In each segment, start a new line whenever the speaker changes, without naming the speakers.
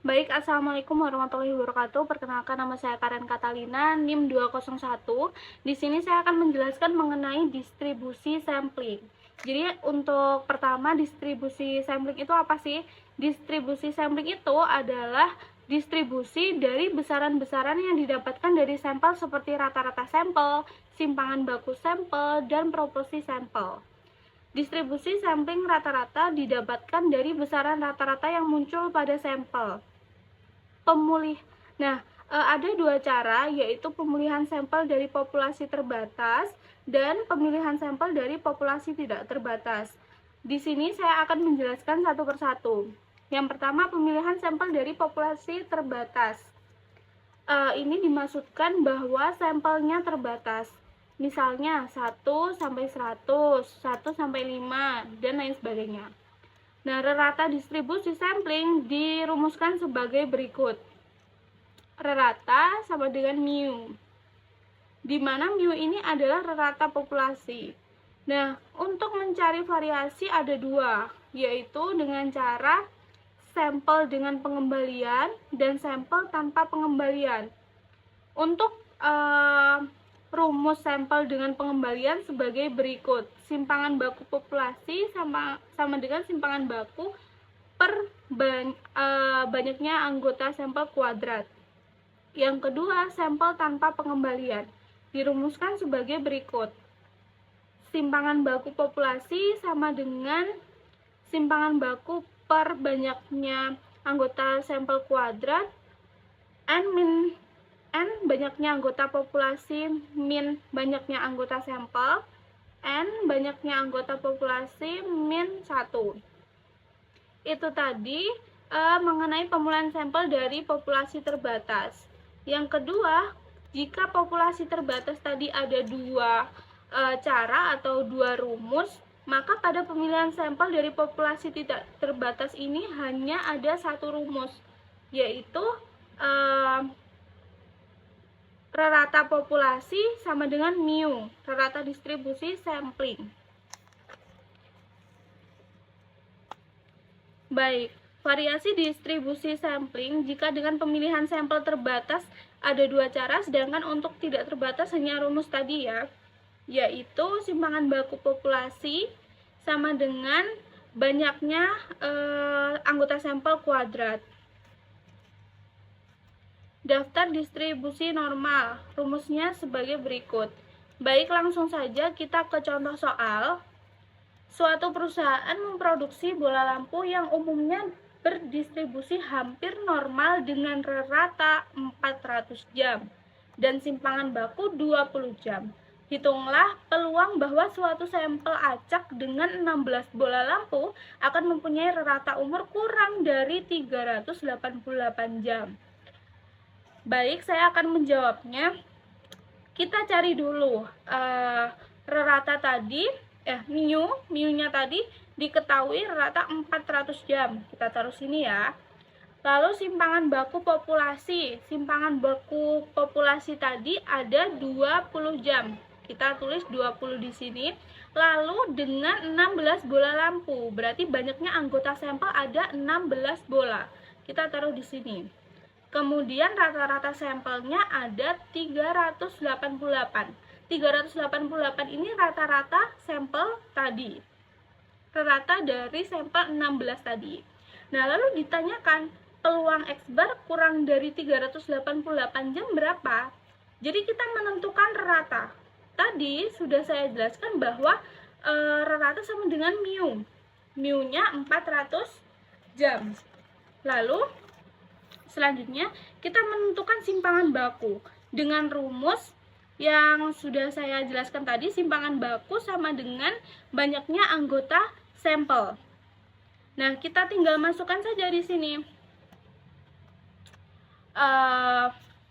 Baik, Assalamualaikum warahmatullahi wabarakatuh. Perkenalkan, nama saya Karen Catalina, NIM 201. Di sini saya akan menjelaskan mengenai distribusi sampling. Jadi untuk pertama, distribusi sampling itu apa sih? Distribusi sampling itu adalah distribusi dari besaran-besaran yang didapatkan dari sampel seperti rata-rata sampel, simpangan baku sampel, dan proporsi sampel. Distribusi sampling rata-rata didapatkan dari besaran rata-rata yang muncul pada sampel. Ada dua cara, yaitu pemulihan sampel dari populasi terbatas dan pemilihan sampel dari populasi tidak terbatas. Di sini saya akan menjelaskan satu persatu. Yang pertama, pemilihan sampel dari populasi terbatas. Ini dimaksudkan bahwa sampelnya terbatas. Misalnya 1 sampai 100, 1 sampai 5, dan lain sebagainya. Nah, rata distribusi sampling dirumuskan sebagai berikut. Rata sama dengan mu, di mana mu ini adalah rata populasi. Nah, untuk mencari variasi ada dua, yaitu dengan cara sampel dengan pengembalian dan sampel tanpa pengembalian. Untuk rumus sampel dengan pengembalian sebagai berikut. Simpangan baku populasi sama dengan simpangan baku per banyaknya anggota sampel kuadrat. Yang kedua, sampel tanpa pengembalian dirumuskan sebagai berikut. Simpangan baku populasi sama dengan simpangan baku per banyaknya anggota sampel kuadrat n banyaknya anggota populasi min banyaknya anggota sampel n banyaknya anggota populasi min 1. Itu tadi mengenai pemulihan sampel dari populasi terbatas. Yang kedua, jika populasi terbatas tadi ada dua cara atau dua rumus, maka pada pemilihan sampel dari populasi tidak terbatas ini hanya ada satu rumus, yaitu rata populasi sama dengan mu, rata distribusi sampling. Baik, variasi distribusi sampling jika dengan pemilihan sampel terbatas ada dua cara, sedangkan untuk tidak terbatas hanya rumus tadi ya, yaitu simpangan baku populasi sama dengan banyaknya anggota sampel kuadrat. Daftar distribusi normal, rumusnya sebagai berikut. Baik, langsung saja kita ke contoh soal. Suatu perusahaan memproduksi bola lampu yang umumnya berdistribusi hampir normal dengan rata 400 jam dan simpangan baku 20 jam. Hitunglah peluang bahwa suatu sampel acak dengan 16 bola lampu akan mempunyai rata umur kurang dari 388 jam. Baik, saya akan menjawabnya. Kita cari dulu rata tadi, mu-nya tadi diketahui rata 400 jam. Kita taruh sini ya. Lalu simpangan baku populasi. Simpangan baku populasi tadi ada 20 jam. Kita tulis 20 di sini. Lalu dengan 16 bola lampu, berarti banyaknya anggota sampel ada 16 bola. Kita taruh di sini. Kemudian rata-rata sampelnya ada 388. 388 ini rata-rata sampel tadi. Rata dari sampel 16 tadi. Nah, lalu ditanyakan peluang X bar kurang dari 388 jam berapa? Jadi kita menentukan rata. Tadi sudah saya jelaskan bahwa rata sama dengan mu. Mu-nya 400 jam. Lalu selanjutnya, kita menentukan simpangan baku dengan rumus yang sudah saya jelaskan tadi. Simpangan baku sama dengan banyaknya anggota sampel. Nah, kita tinggal masukkan saja di sini.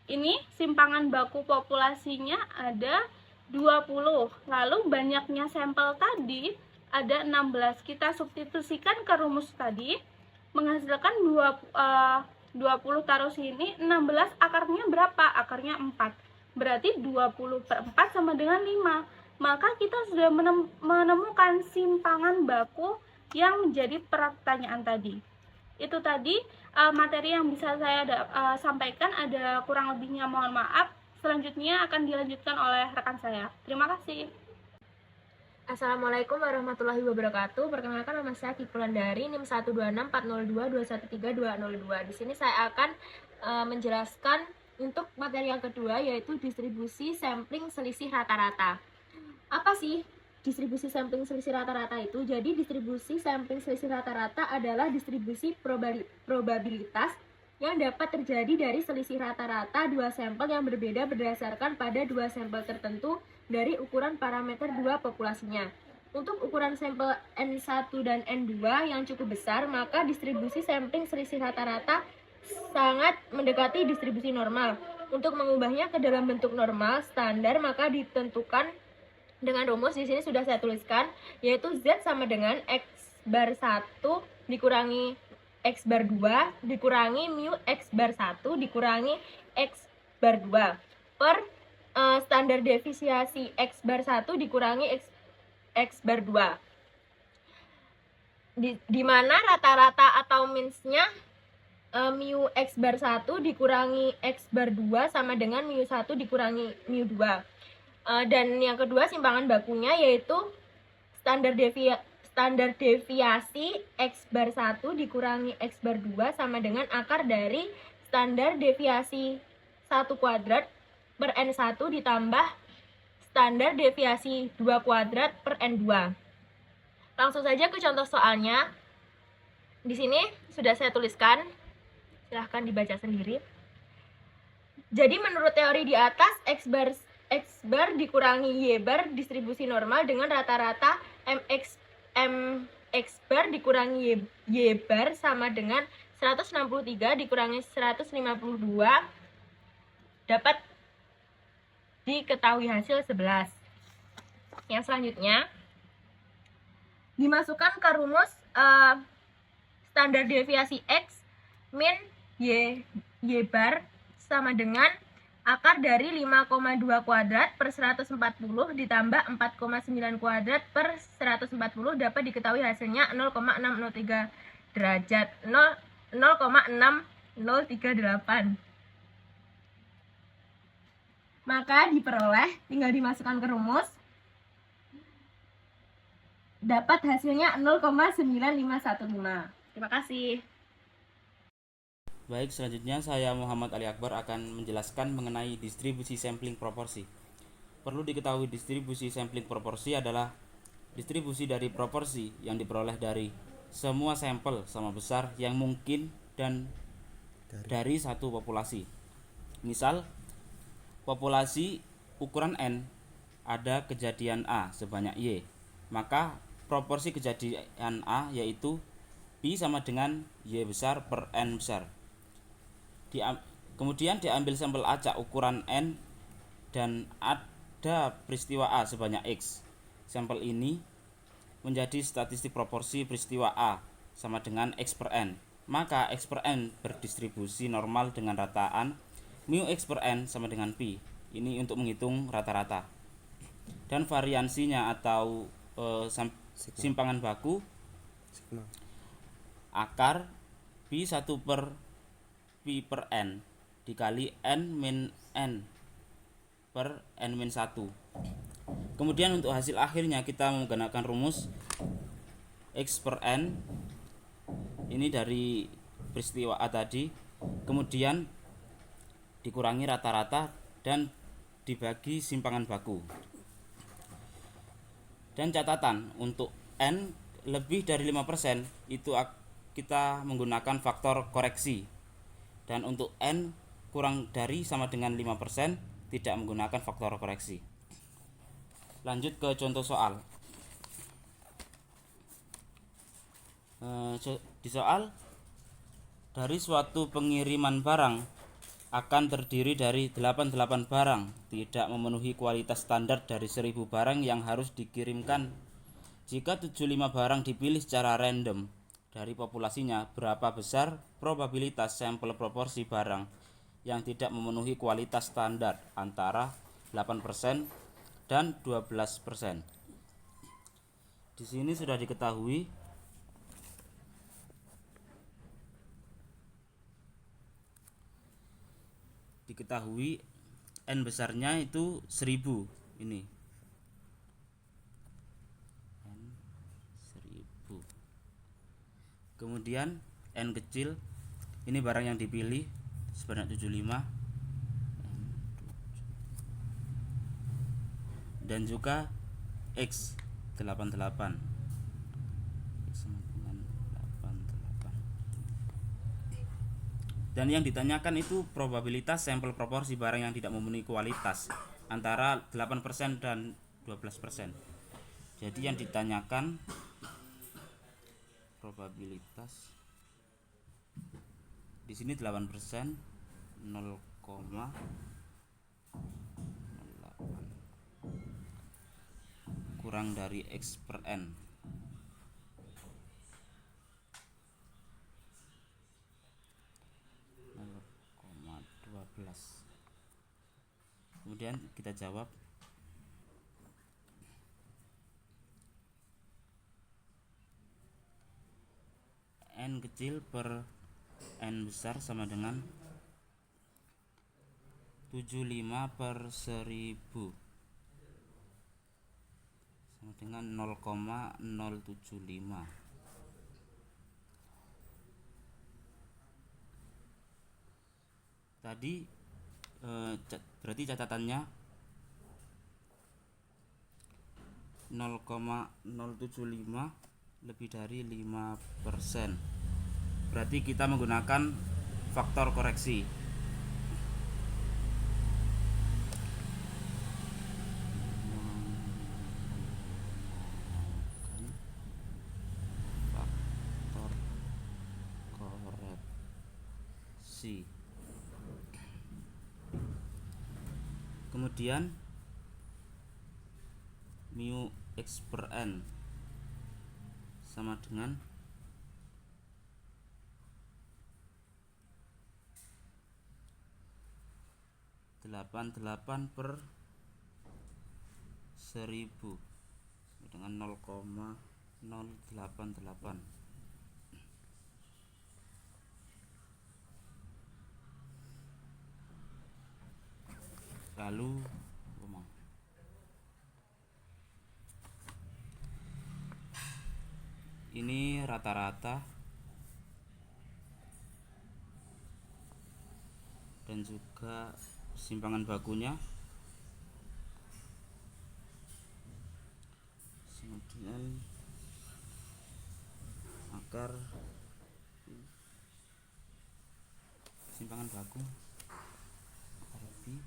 Ini simpangan baku populasinya ada 20. Lalu banyaknya sampel tadi ada 16. Kita substitusikan ke rumus tadi, menghasilkan 20 taruh sini, 16 akarnya berapa? Akarnya 4. Berarti 20 per 4 sama dengan 5. Maka kita sudah menemukan simpangan baku yang menjadi pertanyaan tadi. Itu tadi materi yang bisa saya sampaikan, ada kurang lebihnya mohon maaf. Selanjutnya akan dilanjutkan oleh rekan saya. Terima kasih.
Assalamualaikum warahmatullahi wabarakatuh. Perkenalkan, nama saya Kikulan dari NIM 1264022131202. Di sini saya akan menjelaskan untuk materi yang kedua, yaitu distribusi sampling selisih rata-rata. Apa sih distribusi sampling selisih rata-rata itu? Jadi distribusi sampling selisih rata-rata adalah distribusi probabilitas yang dapat terjadi dari selisih rata-rata dua sampel yang berbeda berdasarkan pada dua sampel tertentu dari ukuran parameter dua populasinya. Untuk ukuran sampel N1 dan N2 yang cukup besar, maka distribusi sampling selisih rata-rata sangat mendekati distribusi normal. Untuk mengubahnya ke dalam bentuk normal standar, maka ditentukan dengan rumus di sini sudah saya tuliskan, yaitu Z sama dengan X bar 1 dikurangi X bar 2 dikurangi mu X bar 1 dikurangi X bar 2 per standar deviasi X bar 1 dikurangi X bar 2, di mana rata-rata atau minsnya mu X bar 1 dikurangi X bar 2 sama dengan mu 1 dikurangi mu 2. Dan yang kedua simpangan bakunya, yaitu standar deviasi X bar 1 dikurangi X bar 2 sama dengan akar dari standar deviasi 1 kuadrat per N1 ditambah standar deviasi 2 kuadrat per N2. Langsung saja ke contoh soalnya. Di sini sudah saya tuliskan, silahkan dibaca sendiri. Jadi menurut teori di atas, X bar dikurangi Y bar distribusi normal dengan rata-rata MX bar dikurangi Y bar sama dengan 163 dikurangi 152 dapat diketahui hasil 11. Yang selanjutnya dimasukkan ke rumus standar deviasi X min Y bar sama dengan akar dari 5,2 kuadrat per 140 ditambah 4,9 kuadrat per 140 dapat diketahui hasilnya 0,603 derajat, 0,6038. Maka diperoleh, tinggal dimasukkan ke rumus, dapat hasilnya 0,9515. Terima kasih.
Baik, selanjutnya saya Muhammad Ali Akbar akan menjelaskan mengenai distribusi sampling proporsi. Perlu diketahui distribusi sampling proporsi adalah distribusi dari proporsi yang diperoleh dari semua sampel sama besar yang mungkin dan dari satu populasi. Misal, populasi ukuran N ada kejadian A sebanyak Y, maka proporsi kejadian A yaitu Pi sama dengan Y besar per N besar. Kemudian diambil sampel acak ukuran N dan ada peristiwa A sebanyak X. Sampel ini menjadi statistik proporsi peristiwa A sama dengan X per N. Maka X per N berdistribusi normal dengan rataan mu X per N sama dengan Pi. Ini untuk menghitung rata-rata. Dan variansinya atau simpangan baku akar Pi 1 per Pi per N dikali N min N per N min 1. Kemudian untuk hasil akhirnya kita menggunakan rumus X per N ini dari peristiwa A tadi, kemudian dikurangi rata-rata dan dibagi simpangan baku. Dan catatan, untuk N lebih dari 5% itu kita menggunakan faktor koreksi. Dan untuk N kurang dari sama dengan 5% tidak menggunakan faktor koreksi. Lanjut ke contoh soal. Di soal, dari suatu pengiriman barang akan terdiri dari 88 barang tidak memenuhi kualitas standar dari 1000 barang yang harus dikirimkan. Jika 75 barang dipilih secara random dari populasinya, berapa besar probabilitas sampel proporsi barang yang tidak memenuhi kualitas standar antara 8% dan 12%. Di sini sudah diketahui diketahui N besarnya itu 1000 ini. N 1000. Kemudian N kecil ini barang yang dipilih sebanyak 75 dan juga X 88. X sama dengan 88. Dan yang ditanyakan itu probabilitas sampel proporsi barang yang tidak memenuhi kualitas antara 8% dan 12%. Jadi yang ditanyakan probabilitas di sini 8%, 0,08 kurang dari X per N. Kemudian kita jawab N kecil per N besar sama dengan 75 per 1000 sama dengan 0,075. Tadi berarti catatannya 0,075 lebih dari 5%. Berarti kita menggunakan faktor koreksi. Faktor koreksi. Kemudian mu X per N sama dengan 88 per 1000 dengan 0,088. Lalu ini rata-rata dan juga simpangan bakunya. Kemudian akar simpangan baku akar B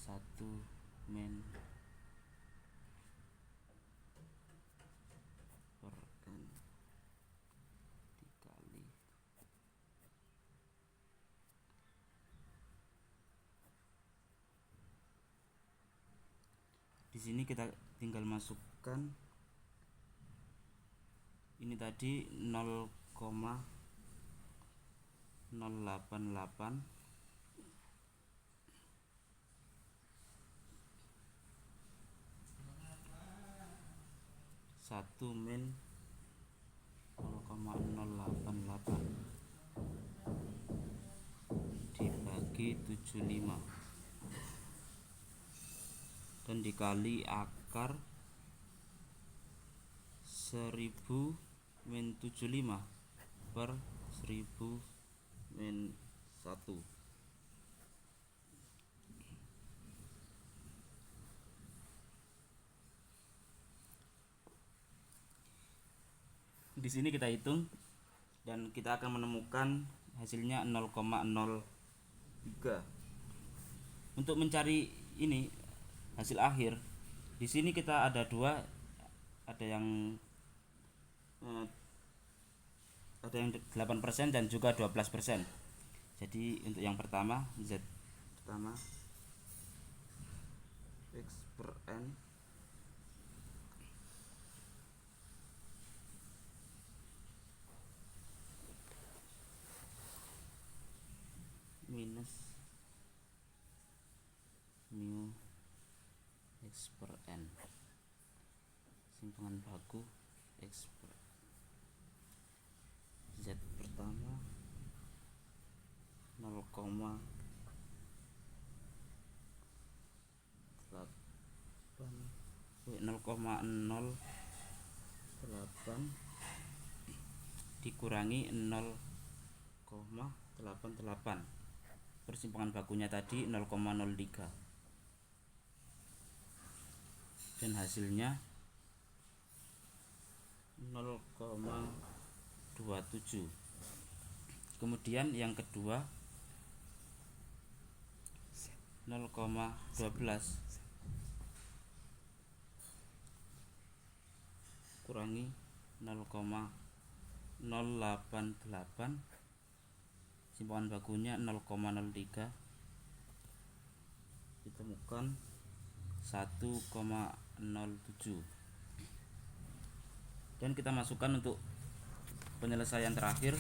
1 min per N dikali di sini kita tinggal masukkan ini tadi 0,088 1 min 0,088 dibagi 75 dan dikali akar 1000 min 75 per 1000 min 1. Di sini kita hitung dan kita akan menemukan hasilnya 0,03. Untuk mencari ini hasil akhir, di sini kita ada dua, ada yang 8% dan juga 12%. Jadi untuk yang pertama Z pertama X per N minus mu X per N simpangan baku X per Z pertama 0,088 0,08 dikurangi 0,88. Persimpangan bakunya tadi 0,03 dan hasilnya 0,27. Kemudian yang kedua 0,12 kurangi 0,088, simpangan bakunya 0,03, ditemukan 1,07. Dan kita masukkan untuk penyelesaian terakhir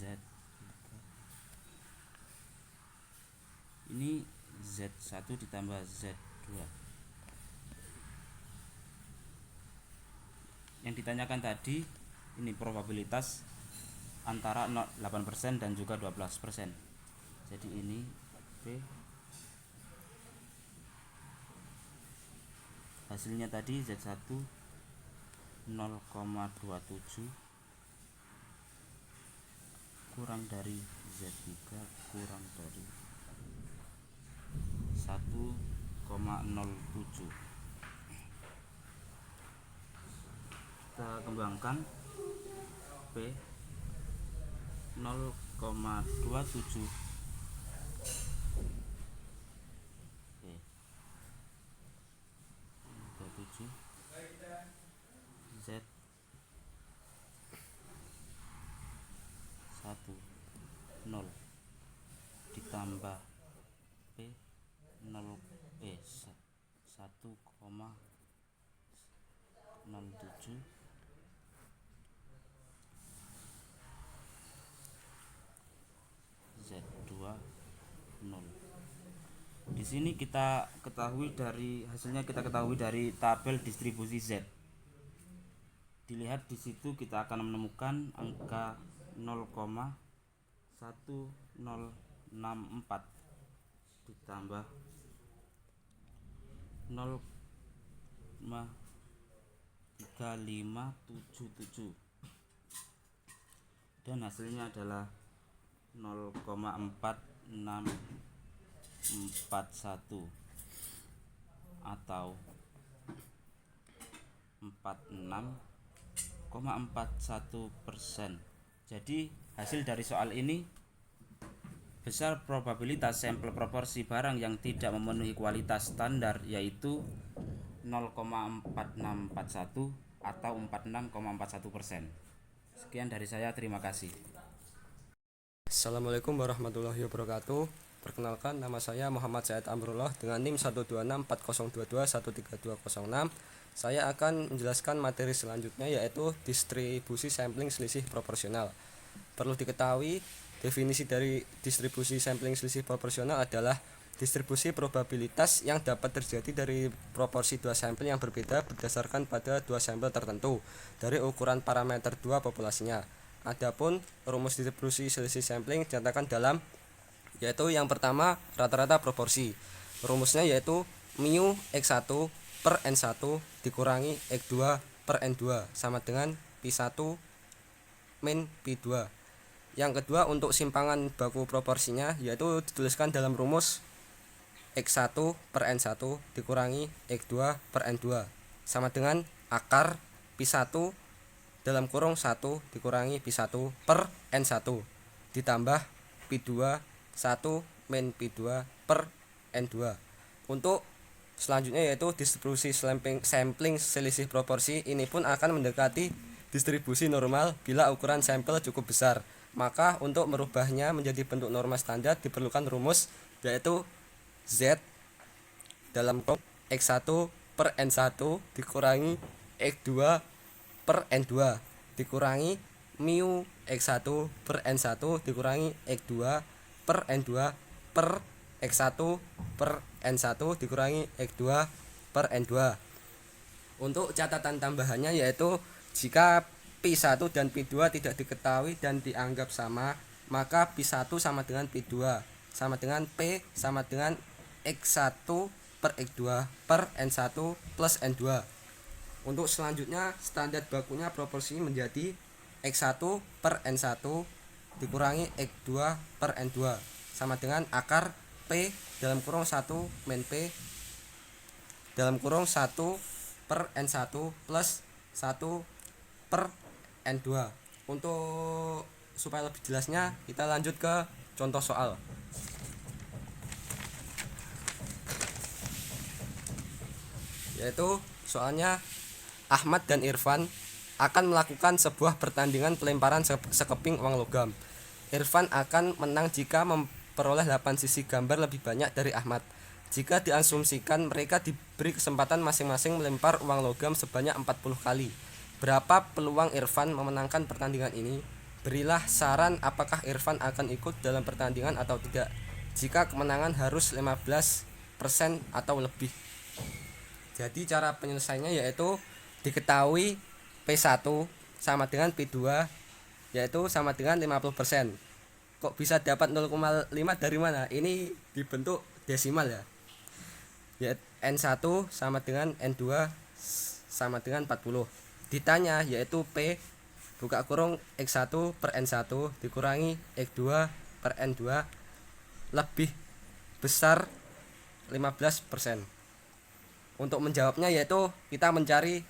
Z. Ini Z1 ditambah Z2. Yang ditanyakan tadi ini probabilitas antara 8% dan juga 12%. Jadi ini B. Hasilnya tadi Z1 0,27 kurang dari Z3 kurang dari 1,07. Kita kembangkan P 0,27 Z 0 ditambah P 0 1,07 Z2 0. Di sini kita ketahui dari tabel distribusi Z. Dilihat di situ kita akan menemukan angka 0,1064 ditambah 0,3577 dan hasilnya adalah 0,4641 atau 46,41%. Jadi hasil dari soal ini, besar probabilitas sampel proporsi barang yang tidak memenuhi kualitas standar yaitu 0,4641 atau 46,41%. Sekian dari saya, terima kasih.
Assalamualaikum warahmatullahi wabarakatuh. Perkenalkan, nama saya Muhammad Said Amrullah dengan NIM 1264022132006. Saya akan menjelaskan materi selanjutnya yaitu distribusi sampling selisih proporsional. Perlu diketahui, definisi dari distribusi sampling selisih proporsional adalah distribusi probabilitas yang dapat terjadi dari proporsi dua sampel yang berbeda berdasarkan pada dua sampel tertentu dari ukuran parameter dua populasinya. Adapun rumus distribusi selisih sampling dinyatakan dalam yaitu yang pertama rata-rata proporsi. Rumusnya yaitu mu x1 per n1 dikurangi x2 per n2 sama dengan pi1 min pi2. Yang kedua untuk simpangan baku proporsinya yaitu dituliskan dalam rumus x1 per n1 dikurangi x2 per n2 sama dengan akar pi1 dalam kurung 1 dikurangi pi1 per n1 ditambah pi2 1 min pi2 per n2. Untuk selanjutnya yaitu distribusi sampling selisih proporsi, ini pun akan mendekati distribusi normal bila ukuran sampel cukup besar. Maka untuk merubahnya menjadi bentuk norma standar diperlukan rumus yaitu Z dalam kurung x1 per n1 dikurangi x2 per n2 dikurangi mu x1 per n1 dikurangi x2 per n2 per x1 per n1 dikurangi x2 per n2. Untuk catatan tambahannya yaitu jika pi1 dan pi2 tidak diketahui dan dianggap sama, maka pi1 sama dengan pi2 sama dengan p sama dengan X1 per X2 per N1 plus N2. Untuk selanjutnya standar bakunya proporsi menjadi X1 per N1 dikurangi X2 per N2 sama dengan akar P dalam kurung 1 min P dalam kurung 1 per N1 plus 1 per N2. Untuk supaya lebih jelasnya kita lanjut ke contoh soal. Yaitu soalnya Ahmad dan Irfan akan melakukan sebuah pertandingan pelemparan sekeping uang logam. Irfan akan menang jika memperoleh 8 sisi gambar lebih banyak dari Ahmad. Jika diasumsikan mereka diberi kesempatan masing-masing melempar uang logam sebanyak 40 kali. Berapa peluang Irfan memenangkan pertandingan ini? Berilah saran apakah Irfan akan ikut dalam pertandingan atau tidak. Jika kemenangan harus 15% atau lebih. Jadi cara penyelesaiannya yaitu diketahui P1 sama dengan P2 yaitu sama dengan 50%. Kok bisa dapat 0,5 dari mana? Ini dibentuk desimal ya. N1 sama dengan N2 sama dengan 40. Ditanya yaitu P buka kurung X1 per N1 dikurangi X2 per N2 lebih besar 15%. Untuk menjawabnya yaitu kita mencari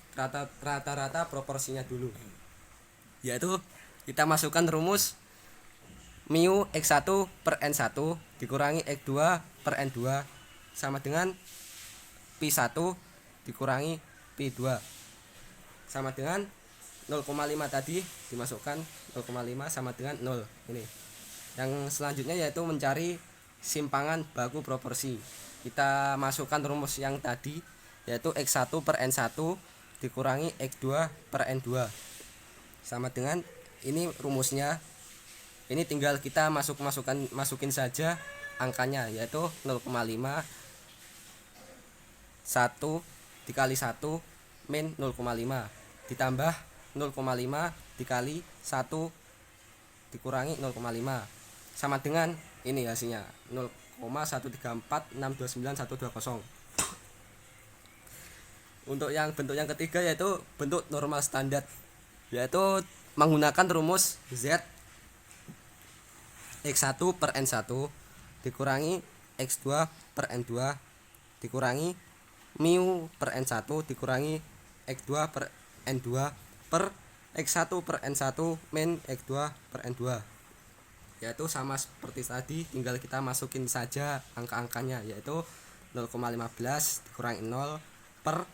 rata-rata proporsinya dulu. Yaitu kita masukkan rumus mu X1 per N1 dikurangi X2 per N2 sama dengan P1 dikurangi P2 sama dengan 0,5 tadi dimasukkan 0,5 sama dengan 0 ini. Yang selanjutnya yaitu mencari simpangan baku proporsi. Kita masukkan rumus yang tadi yaitu X1 per N1 dikurangi X2 per N2 sama dengan ini rumusnya. Ini tinggal kita masukin saja angkanya yaitu 0,5 1 dikali 1 min 0,5 ditambah 0,5 dikali 1 dikurangi 0,5 sama dengan ini hasilnya 0,134629120. Untuk yang bentuk yang ketiga yaitu bentuk normal standar, yaitu menggunakan rumus Z X1 per N1 dikurangi X2 per N2 dikurangi mu per N1 dikurangi X2 per N2 per X1 per N1 min X2 per N2. Yaitu sama seperti tadi, tinggal kita masukin saja angka-angkanya yaitu 0,15 dikurangi 0 per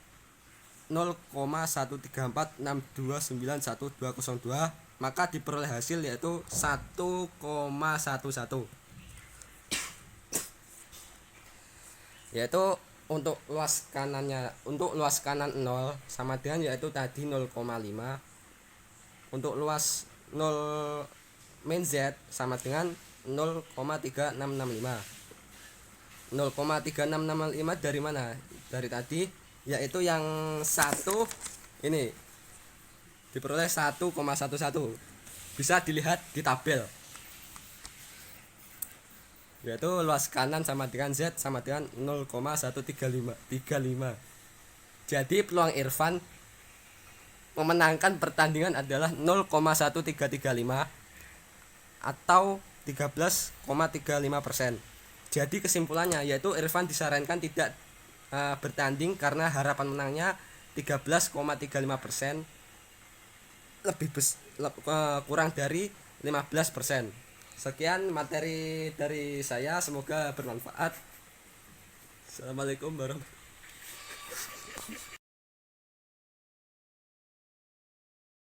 0,134629102, maka diperoleh hasil yaitu 1,11. Yaitu untuk luas kanan 0 sama dengan yaitu tadi 0,5. Untuk luas 0 min Z sama dengan 0,3665. 0,3665 dari mana? Dari tadi yaitu yang satu ini diperoleh 1,11. Bisa dilihat di tabel. Yaitu luas kanan sama dengan Z sama dengan 0,135. Jadi peluang Irfan memenangkan pertandingan adalah 0,1335 atau 13,35%. Jadi kesimpulannya yaitu Irfan disarankan tidak bertanding karena harapan menangnya 13,35%, kurang dari 15%. Sekian materi dari saya, semoga bermanfaat. Assalamualaikum warahmatullahi wabarakatuh.